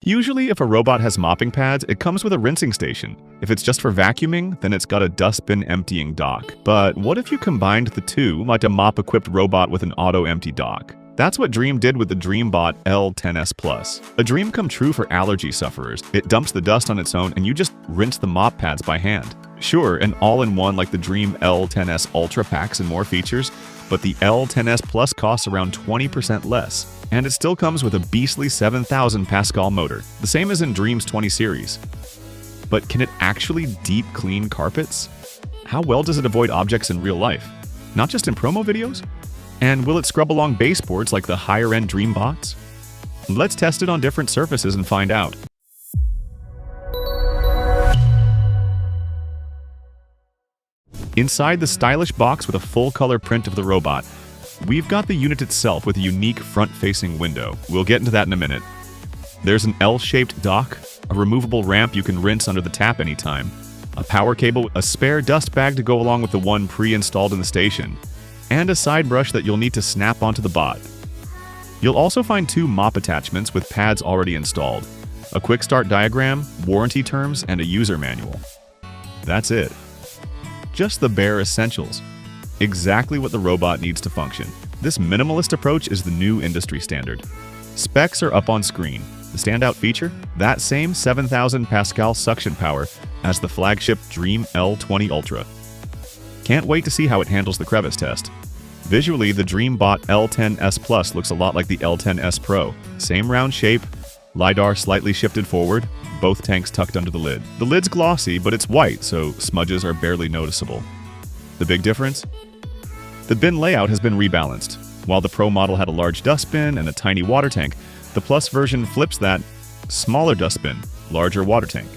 Usually, if a robot has mopping pads, it comes with a rinsing station. If it's just for vacuuming, then it's got a dustbin emptying dock. But what if you combined the two, like a mop-equipped robot with an auto-empty dock? That's what Dreame did with the DreameBot L10s Plus. A dream come true for allergy sufferers. It dumps the dust on its own and you just rinse the mop pads by hand. Sure, an all-in-one like the Dreame L10s Ultra packs and more features, but the L10s Plus costs around 20% less. And it still comes with a beastly 7,000 Pascal motor, the same as in Dreame's 20 series. But can it actually deep clean carpets? How well does it avoid objects in real life? Not just in promo videos? And will it scrub along baseboards like the higher-end DreameBots? Let's test it on different surfaces and find out. Inside the stylish box with a full-color print of the robot, we've got the unit itself with a unique front-facing window. We'll get into that in a minute. There's an L-shaped dock, a removable ramp you can rinse under the tap anytime, a power cable, a spare dust bag to go along with the one pre-installed in the station, and a side brush that you'll need to snap onto the bot. You'll also find two mop attachments with pads already installed, a quick start diagram, warranty terms, and a user manual. That's it. Just the bare essentials. Exactly what the robot needs to function. This minimalist approach is the new industry standard. Specs are up on screen. The standout feature? That same 7,000 Pascal suction power as the flagship Dreame L20 Ultra. Can't wait to see how it handles the crevice test. Visually, the DreameBot L10s Plus looks a lot like the L10s Pro. Same round shape, LiDAR slightly shifted forward, both tanks tucked under the lid. The lid's glossy, but it's white, so smudges are barely noticeable. The big difference? The bin layout has been rebalanced. While the Pro model had a large dustbin and a tiny water tank, the Plus version flips that: smaller dustbin, larger water tank.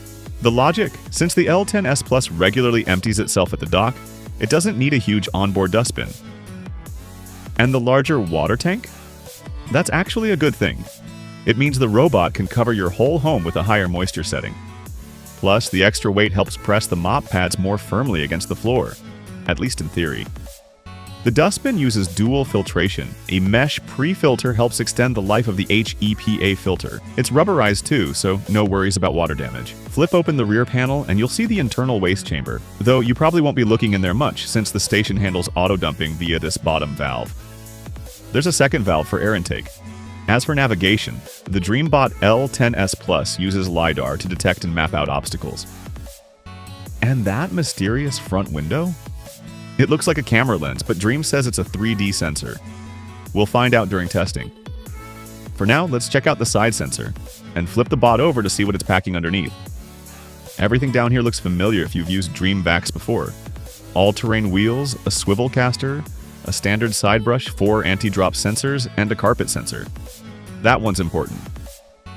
The logic? Since the L10s Plus regularly empties itself at the dock, it doesn't need a huge onboard dustbin. And the larger water tank? That's actually a good thing. It means the robot can cover your whole home with a higher moisture setting. Plus, the extra weight helps press the mop pads more firmly against the floor, at least in theory. The dustbin uses dual filtration. A mesh pre-filter helps extend the life of the HEPA filter. It's rubberized too, so no worries about water damage. Flip open the rear panel and you'll see the internal waste chamber, though you probably won't be looking in there much since the station handles auto-dumping via this bottom valve. There's a second valve for air intake. As for navigation, the DreameBot L10s Plus uses LiDAR to detect and map out obstacles. And that mysterious front window? It looks like a camera lens, but Dreame says it's a 3D sensor. We'll find out during testing. For now, let's check out the side sensor, and flip the bot over to see what it's packing underneath. Everything down here looks familiar if you've used Dreame vacs before. All-terrain wheels, a swivel caster, a standard side brush, 4 anti-drop sensors, and a carpet sensor. That one's important.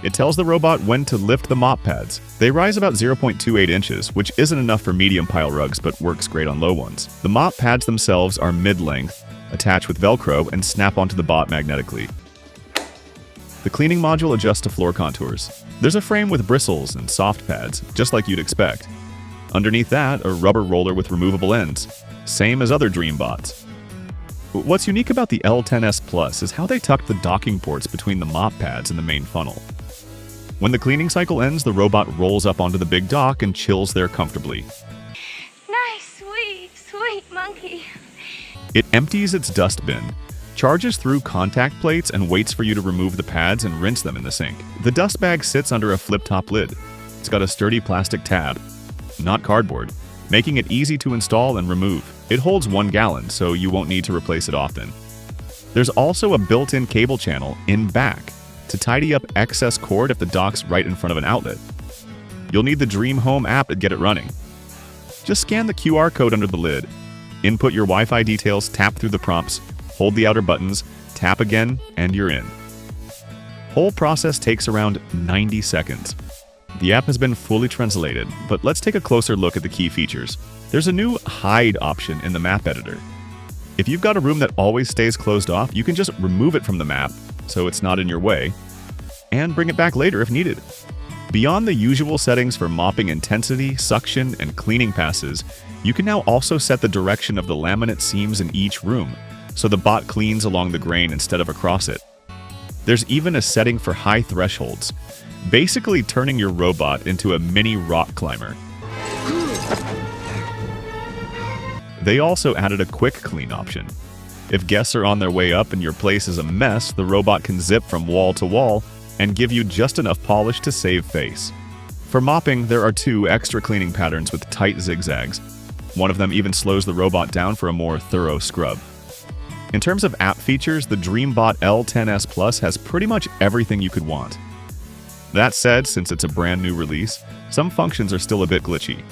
It tells the robot when to lift the mop pads. They rise about 0.28 inches, which isn't enough for medium pile rugs but works great on low ones. The mop pads themselves are mid-length, attach with Velcro, and snap onto the bot magnetically. The cleaning module adjusts to floor contours. There's a frame with bristles and soft pads, just like you'd expect. Underneath that, a rubber roller with removable ends, same as other DreameBots. What's unique about the L10s Plus is how they tucked the docking ports between the mop pads and the main funnel. When the cleaning cycle ends, the robot rolls up onto the big dock and chills there comfortably. Nice, sweet monkey. It empties its dustbin, charges through contact plates, and waits for you to remove the pads and rinse them in the sink. The dust bag sits under a flip-top lid. It's got a sturdy plastic tab, not cardboard, making it easy to install and remove. It holds 1 gallon, so you won't need to replace it often. There's also a built-in cable channel in back to tidy up excess cord if the dock's right in front of an outlet. You'll need the Dreame Home app to get it running. Just scan the QR code under the lid, input your Wi-Fi details, tap through the prompts, hold the outer buttons, tap again, and you're in. Whole process takes around 90 seconds. The app has been fully translated, but let's take a closer look at the key features. There's a new hide option in the map editor. If you've got a room that always stays closed off, you can just remove it from the map so it's not in your way, and bring it back later if needed. Beyond the usual settings for mopping intensity, suction, and cleaning passes, you can now also set the direction of the laminate seams in each room, so the bot cleans along the grain instead of across it. There's even a setting for high thresholds. basically turning your robot into a mini rock climber. They also added a quick clean option. If guests are on their way up and your place is a mess, the robot can zip from wall to wall and give you just enough polish to save face. For mopping, there are 2 extra cleaning patterns with tight zigzags. One of them even slows the robot down for a more thorough scrub. In terms of app features, the DreameBot L10s Plus has pretty much everything you could want. That said, since it's a brand new release, some functions are still a bit glitchy.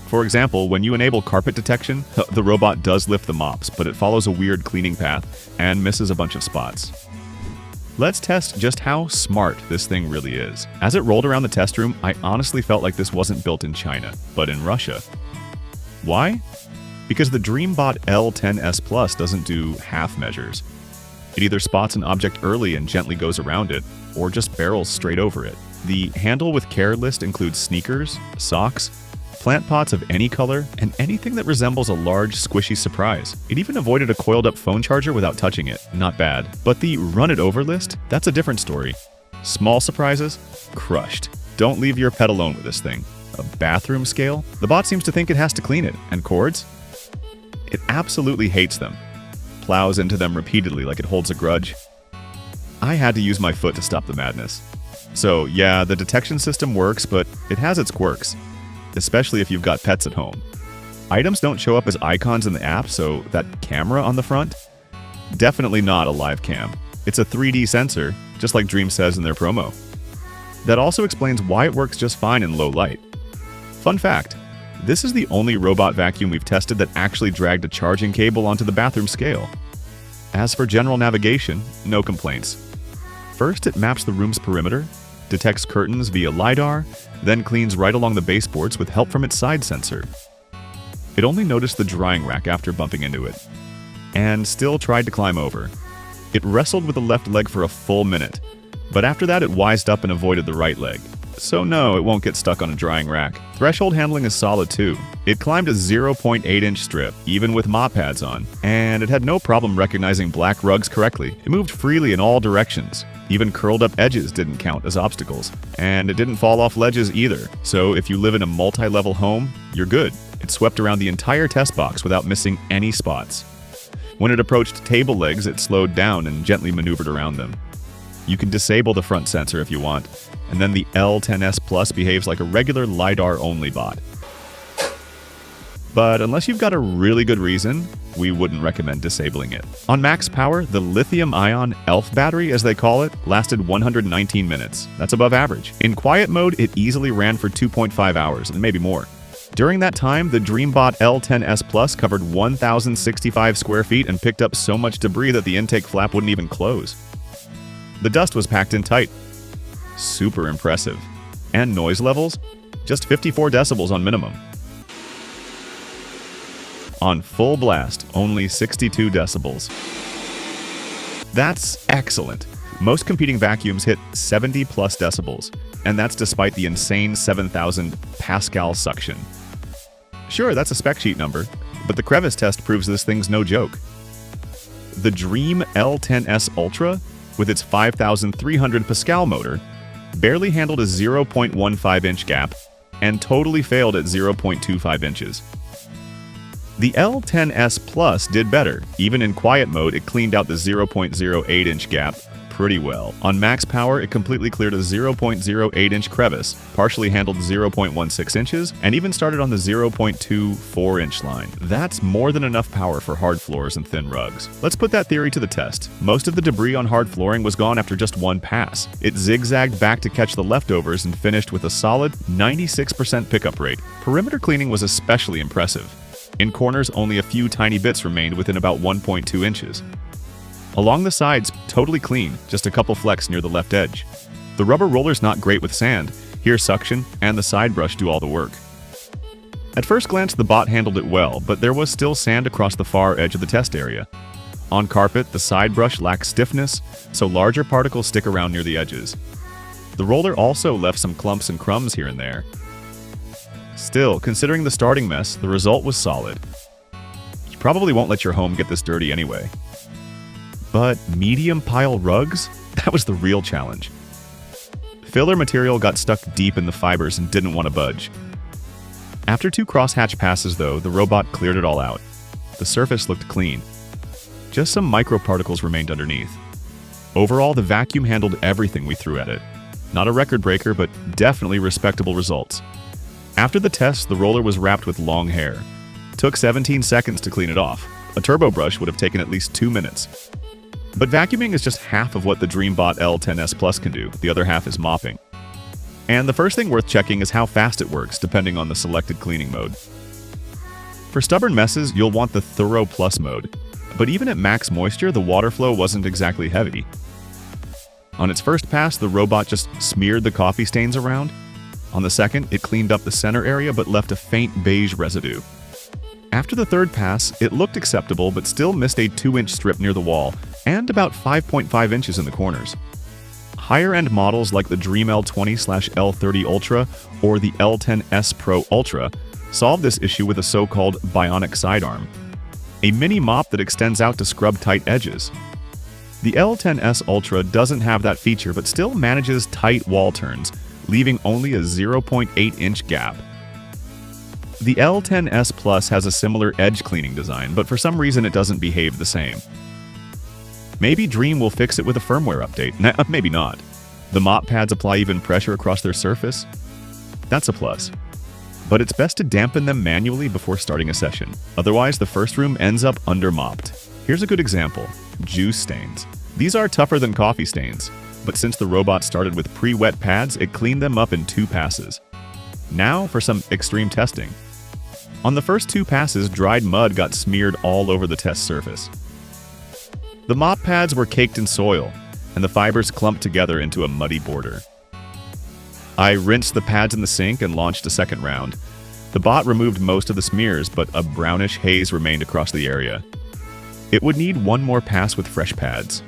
For example, when you enable carpet detection, the robot does lift the mops, but it follows a weird cleaning path and misses a bunch of spots. Let's test just how smart this thing really is. As it rolled around the test room, I honestly felt like this wasn't built in China, but in Russia. Why? Because the DreameBot L10s Plus doesn't do half measures. It either spots an object early and gently goes around it, or just barrels straight over it. The handle with care list includes sneakers, socks, plant pots of any color, and anything that resembles a large, squishy surprise. It even avoided a coiled-up phone charger without touching it. Not bad. But the run it over list? That's a different story. Small surprises? Crushed. Don't leave your pet alone with this thing. A bathroom scale? The bot seems to think it has to clean it. And cords? It absolutely hates them. Plows into them repeatedly like it holds a grudge. I had to use my foot to stop the madness. So yeah, the detection system works, but it has its quirks. Especially if you've got pets at home. Items don't show up as icons in the app, so that camera on the front? Definitely not a live cam. It's a 3D sensor, just like Dreame says in their promo. That also explains why it works just fine in low light. Fun fact, this is the only robot vacuum we've tested that actually dragged a charging cable onto the bathroom scale. As for general navigation, no complaints. First, it maps the room's perimeter, detects curtains via LiDAR, then cleans right along the baseboards with help from its side sensor. It only noticed the drying rack after bumping into it, and still tried to climb over. It wrestled with the left leg for a full minute, but after that it wised up and avoided the right leg. So no, it won't get stuck on a drying rack. Threshold handling is solid too. It climbed a 0.8-inch strip, even with mop pads on, and it had no problem recognizing black rugs correctly. It moved freely in all directions. Even curled up edges didn't count as obstacles. And it didn't fall off ledges either, so if you live in a multi-level home, you're good. It swept around the entire test box without missing any spots. When it approached table legs, it slowed down and gently maneuvered around them. You can disable the front sensor if you want, and then the L10s Plus behaves like a regular LiDAR-only bot. But unless you've got a really good reason, we wouldn't recommend disabling it. On max power, the lithium-ion ELF battery, as they call it, lasted 119 minutes. That's above average. In quiet mode, it easily ran for 2.5 hours, and maybe more. During that time, the DreameBot L10s Plus covered 1,065 square feet and picked up so much debris that the intake flap wouldn't even close. The dust was packed in tight. Super impressive. And noise levels? Just 54 decibels on minimum. On full blast, only 62 decibels. That's excellent. Most competing vacuums hit 70 plus decibels, and that's despite the insane 7,000 Pascal suction. Sure, that's a spec sheet number, but the crevice test proves this thing's no joke. The Dreame L10s Ultra, with its 5,300 Pascal motor, barely handled a 0.15-inch gap and totally failed at 0.25 inches. The L10s Plus did better. Even in quiet mode, it cleaned out the 0.08-inch gap pretty well. On max power, it completely cleared a 0.08-inch crevice, partially handled 0.16 inches, and even started on the 0.24-inch line. That's more than enough power for hard floors and thin rugs. Let's put that theory to the test. Most of the debris on hard flooring was gone after just one pass. It zigzagged back to catch the leftovers and finished with a solid 96% pickup rate. Perimeter cleaning was especially impressive. In corners, only a few tiny bits remained within about 1.2 inches. Along the sides, totally clean, just a couple flecks near the left edge. The rubber roller's not great with sand. Here suction and the side brush do all the work. At first glance, the bot handled it well, but there was still sand across the far edge of the test area. On carpet, the side brush lacks stiffness, so larger particles stick around near the edges. The roller also left some clumps and crumbs here and there. Still, considering the starting mess, the result was solid. You probably won't let your home get this dirty anyway. But medium pile rugs? That was the real challenge. Filler material got stuck deep in the fibers and didn't want to budge. After 2 crosshatch passes though, the robot cleared it all out. The surface looked clean. Just some microparticles remained underneath. Overall, the vacuum handled everything we threw at it. Not a record breaker, but definitely respectable results. After the test, the roller was wrapped with long hair. Took 17 seconds to clean it off. A turbo brush would have taken at least 2 minutes. But vacuuming is just half of what the DreameBot L10s Plus can do. The other half is mopping. And the first thing worth checking is how fast it works, depending on the selected cleaning mode. For stubborn messes, you'll want the Thorough Plus mode. But even at max moisture, the water flow wasn't exactly heavy. On its first pass, the robot just smeared the coffee stains around. On the second, it cleaned up the center area but left a faint beige residue. After the third pass, it looked acceptable but still missed a 2-inch strip near the wall and about 5.5 inches in the corners. Higher-end models like the Dreame L20/L30 Ultra or the L10s Pro Ultra solve this issue with a so-called bionic sidearm, a mini mop that extends out to scrub tight edges. The L10s Ultra doesn't have that feature but still manages tight wall turns, leaving only a 0.8-inch gap. The L10s Plus has a similar edge cleaning design, but for some reason it doesn't behave the same. Maybe Dreame will fix it with a firmware update. Nah, maybe not. The mop pads apply even pressure across their surface. That's a plus. But it's best to dampen them manually before starting a session. Otherwise, the first room ends up under-mopped. Here's a good example. Juice stains. These are tougher than coffee stains, but since the robot started with pre-wet pads, it cleaned them up in 2 passes. Now for some extreme testing. On the first 2 passes, dried mud got smeared all over the test surface. The mop pads were caked in soil, and the fibers clumped together into a muddy border. I rinsed the pads in the sink and launched a second round. The bot removed most of the smears, but a brownish haze remained across the area. It would need 1 more pass with fresh pads.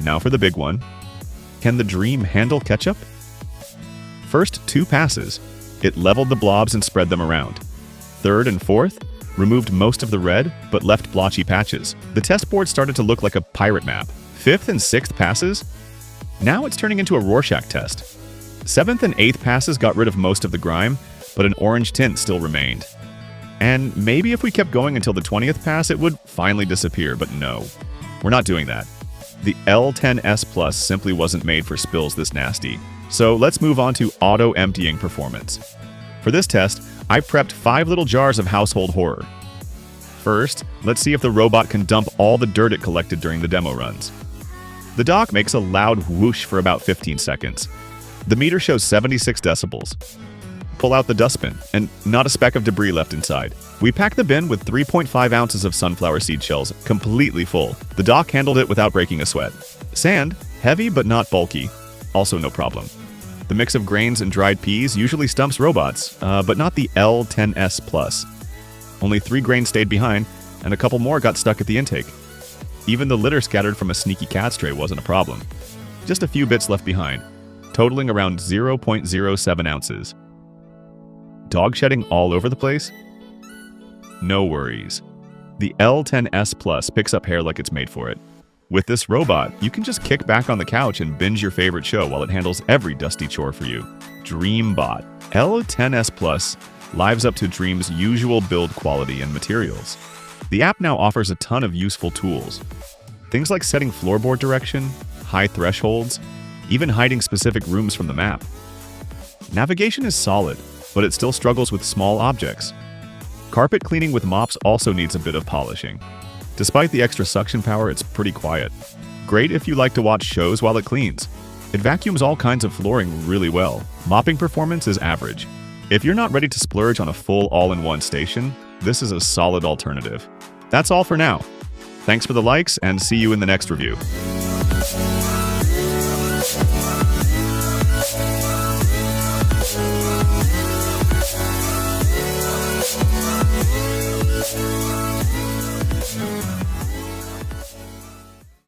Now for the big one. Can the Dreame handle ketchup? First 2 passes, it leveled the blobs and spread them around. Third and fourth, removed most of the red, but left blotchy patches. The test board started to look like a pirate map. 5th and 6th passes? Now it's turning into a Rorschach test. 7th and 8th passes got rid of most of the grime, but an orange tint still remained. And maybe if we kept going until the 20th pass, it would finally disappear, but no. We're not doing that. The L10s Plus simply wasn't made for spills this nasty. So let's move on to auto-emptying performance. For this test, I prepped 5 little jars of household horror. First, let's see if the robot can dump all the dirt it collected during the demo runs. The dock makes a loud whoosh for about 15 seconds. The meter shows 76 decibels. Pull out the dustbin, and not a speck of debris left inside. We packed the bin with 3.5 ounces of sunflower seed shells, completely full. The dock handled it without breaking a sweat. Sand, heavy but not bulky, also no problem. The mix of grains and dried peas usually stumps robots, but not the L10s Plus. Only 3 grains stayed behind, and a couple more got stuck at the intake. Even the litter scattered from a sneaky cat stray wasn't a problem. Just a few bits left behind, totaling around 0.07 ounces. Dog shedding all over the place? No worries. The L10s Plus picks up hair like it's made for it. With this robot, you can just kick back on the couch and binge your favorite show while it handles every dusty chore for you. DreameBot L10s Plus lives up to Dreame's usual build quality and materials. The app now offers a ton of useful tools. Things like setting floorboard direction, high thresholds, even hiding specific rooms from the map. Navigation is solid, but it still struggles with small objects. Carpet cleaning with mops also needs a bit of polishing. Despite the extra suction power, it's pretty quiet. Great if you like to watch shows while it cleans. It vacuums all kinds of flooring really well. Mopping performance is average. If you're not ready to splurge on a full all-in-one station, this is a solid alternative. That's all for now. Thanks for the likes, and see you in the next review.